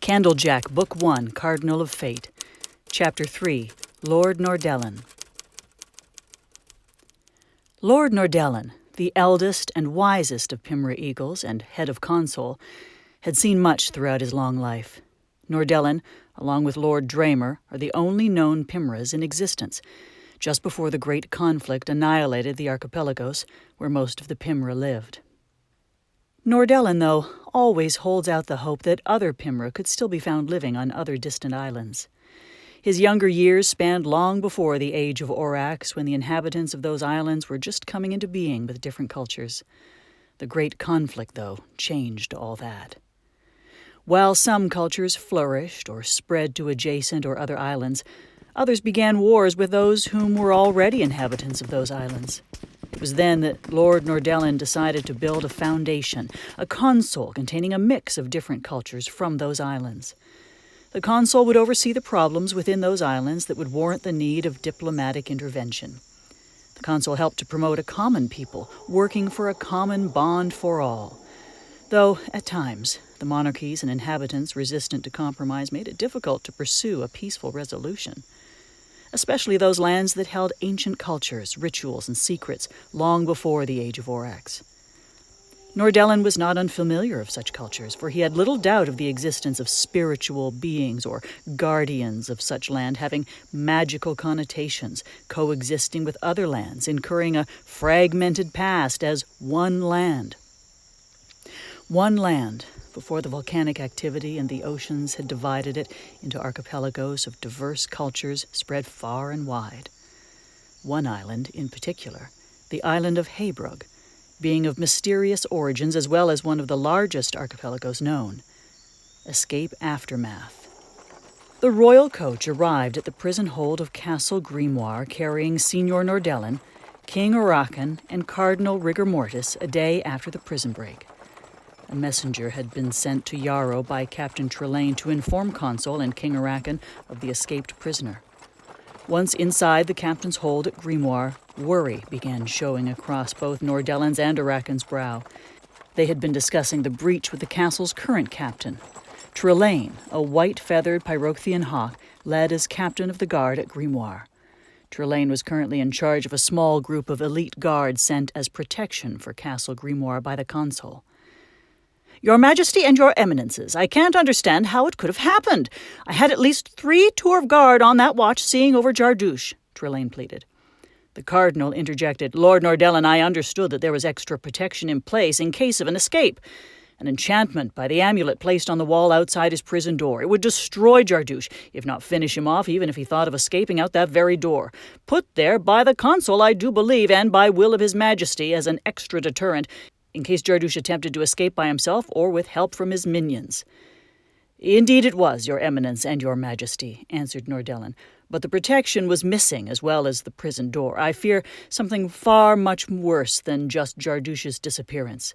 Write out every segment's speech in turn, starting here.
CANDLEJACK, Book 1, Cardinal of Fate, Chapter 3, Lord Nordellan. Lord Nordellan, the eldest and wisest of Pimra Eagles and head of Console, had seen much throughout his long life. Nordellan, along with Lord Dramer, are the only known Pimras in existence, just before the great conflict annihilated the archipelagos where most of the Pimra lived. Nordellan, though, always holds out the hope that other Pimra could still be found living on other distant islands. His younger years spanned long before the age of Orax, when the inhabitants of those islands were just coming into being with different cultures. The great conflict, though, changed all that. While some cultures flourished or spread to adjacent or other islands, others began wars with those whom were already inhabitants of those islands. It was then that Lord Nordellan decided to build a foundation, a console containing a mix of different cultures from those islands. The console would oversee the problems within those islands that would warrant the need of diplomatic intervention. The console helped to promote a common people, working for a common bond for all. Though, at times, the monarchies and inhabitants resistant to compromise made it difficult to pursue a peaceful resolution. Especially those lands that held ancient cultures, rituals, and secrets long before the age of Orax. Nordellan was not unfamiliar of such cultures, for he had little doubt of the existence of spiritual beings or guardians of such land having magical connotations, coexisting with other lands, incurring a fragmented past as one land. One land, before the volcanic activity and the oceans had divided it into archipelagos of diverse cultures spread far and wide. One island in particular, the island of Haybrug, being of mysterious origins as well as one of the largest archipelagos known. Escape Aftermath. The royal coach arrived at the prison hold of Castle Grimoire carrying Signor Nordellan, King Oracan, and Cardinal Rigor Mortis a day after the prison break. A messenger had been sent to Yarrow by Captain Trelane to inform Console and King Oracan of the escaped prisoner. Once inside the captain's hold at Grimoire, worry began showing across both Nordellan's and Oracan's brow. They had been discussing the breach with the castle's current captain. Trelane, a white-feathered Pyrokthian hawk, led as captain of the guard at Grimoire. Trelane was currently in charge of a small group of elite guards sent as protection for Castle Grimoire by the Console. "Your Majesty and your Eminences, I can't understand how it could have happened. I had at least 3 tour of guard on that watch seeing over Jardouche," Trelane pleaded. The Cardinal interjected, "Lord Nordellan, I understood that there was extra protection in place in case of an escape. An enchantment by the amulet placed on the wall outside his prison door. It would destroy Jardouche, if not finish him off, even if he thought of escaping out that very door. Put there by the Console, I do believe, and by will of His Majesty as an extra deterrent, in case Jardouche attempted to escape by himself or with help from his minions." "Indeed it was, Your Eminence and Your Majesty," answered Nordellan, "but the protection was missing as well as the prison door. I fear something far much worse than just Jardouche's disappearance.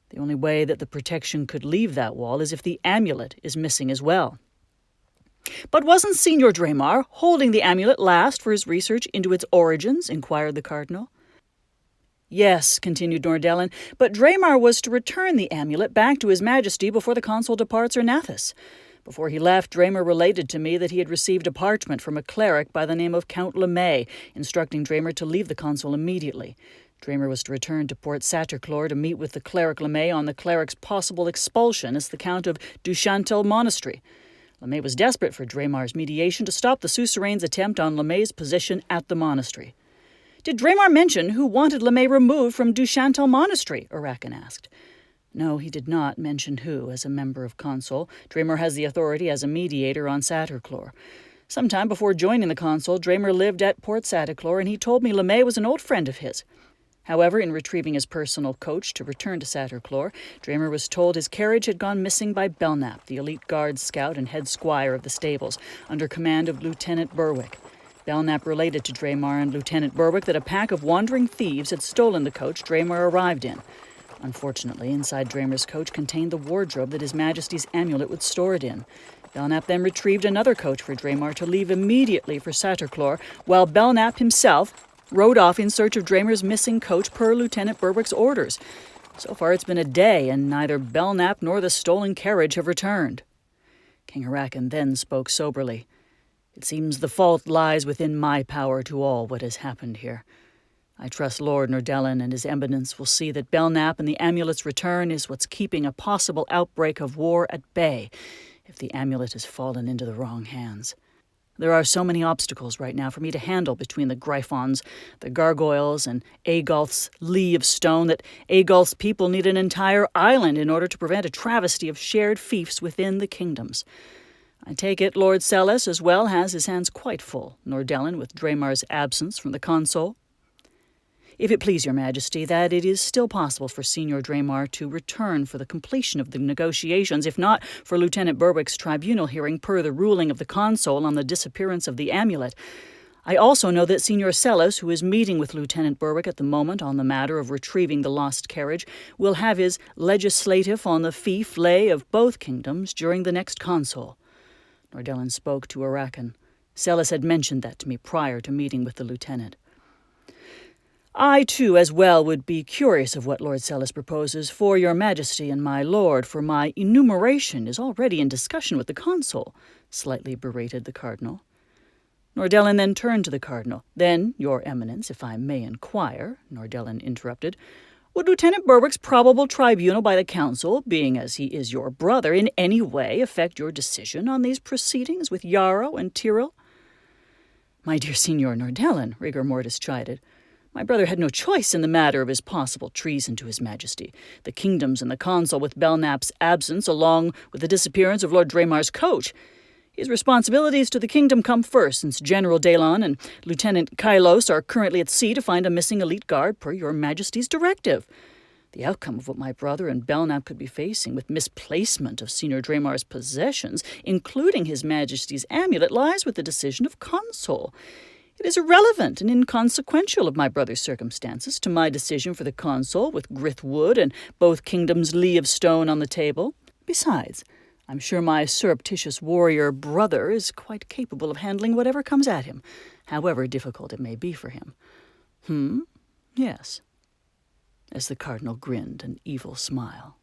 The only way that the protection could leave that wall is if the amulet is missing as well." "But wasn't Signor Dramer holding the amulet last for his research into its origins?" inquired the Cardinal. "Yes," continued Nordellan, "but Dramer was to return the amulet back to His Majesty before the Console departs Ornathus. Before he left, Dramer related to me that he had received a parchment from a cleric by the name of Count LeMay, instructing Dramer to leave the Console immediately. Dramer was to return to Port Saterclore to meet with the cleric LeMay on the cleric's possible expulsion as the Count of Duchantel Monastery. LeMay was desperate for Dramer's mediation to stop the suzerain's attempt on LeMay's position at the monastery." "Did Dramer mention who wanted LeMay removed from Duchantel Monastery?" Oracan asked. "No, he did not mention who, as a member of Console. Dramer has the authority as a mediator on Saterclore. Sometime before joining the Console, Dramer lived at Port Saterclore, and he told me LeMay was an old friend of his. However, in retrieving his personal coach to return to Saterclore, Dramer was told his carriage had gone missing by Belknap, the elite guard scout and head squire of the stables, under command of Lieutenant Berwick. Belknap related to Dramer and Lieutenant Berwick that a pack of wandering thieves had stolen the coach Dramer arrived in. Unfortunately, inside Dramer's coach contained the wardrobe that His Majesty's amulet would store it in. Belknap then retrieved another coach for Dramer to leave immediately for Saterclore, while Belknap himself rode off in search of Dramer's missing coach per Lieutenant Berwick's orders. So far it's been a day, and neither Belknap nor the stolen carriage have returned." King Hyrraken then spoke soberly. "It seems the fault lies within my power to all what has happened here. I trust Lord Nordellan and his eminence will see that Belknap and the amulet's return is what's keeping a possible outbreak of war at bay if the amulet has fallen into the wrong hands. There are so many obstacles right now for me to handle between the Gryphons, the Gargoyles, and Aegulf's Lee of Stone that Aegulf's people need an entire island in order to prevent a travesty of shared fiefs within the kingdoms. I take it Lord Celis as well has his hands quite full, Nordellan with Draemar's absence from the console. If it please your majesty, that it is still possible for Signor Draemar to return for the completion of the negotiations, if not for Lieutenant Berwick's tribunal hearing per the ruling of the console on the disappearance of the amulet. I also know that Signor Celis, who is meeting with Lieutenant Berwick at the moment on the matter of retrieving the lost carriage, will have his legislative on the fief lay of both kingdoms during the next console." Nordellan spoke to Hyrraken. Celis had mentioned that to me prior to meeting with the lieutenant. "I, too, as well, would be curious of what Lord Celis proposes for your majesty and my lord, for my enumeration is already in discussion with the consul," slightly berated the cardinal. Nordellan then turned to the cardinal. "Then, your eminence, if I may inquire," Nordellan interrupted, "would Lieutenant Berwick's probable tribunal by the council, being as he is your brother, in any way affect your decision on these proceedings with Yarrow and Tyrrell?" "My dear Signor Nordellan," Rigor Mortis chided, "my brother had no choice in the matter of his possible treason to his majesty. The kingdoms and the consul with Belknap's absence, along with the disappearance of Lord Draemar's coach. His responsibilities to the kingdom come first, since General Dalon and Lieutenant Kylos are currently at sea to find a missing elite guard per your majesty's directive. The outcome of what my brother and Belknap could be facing with misplacement of Signor Draemar's possessions, including his majesty's amulet, lies with the decision of consul. It is irrelevant and inconsequential of my brother's circumstances to my decision for the consul with Grithwood and both kingdoms' Lee of Stone on the table. Besides, I'm sure my surreptitious warrior brother is quite capable of handling whatever comes at him, however difficult it may be for him." Yes," as the cardinal grinned an evil smile.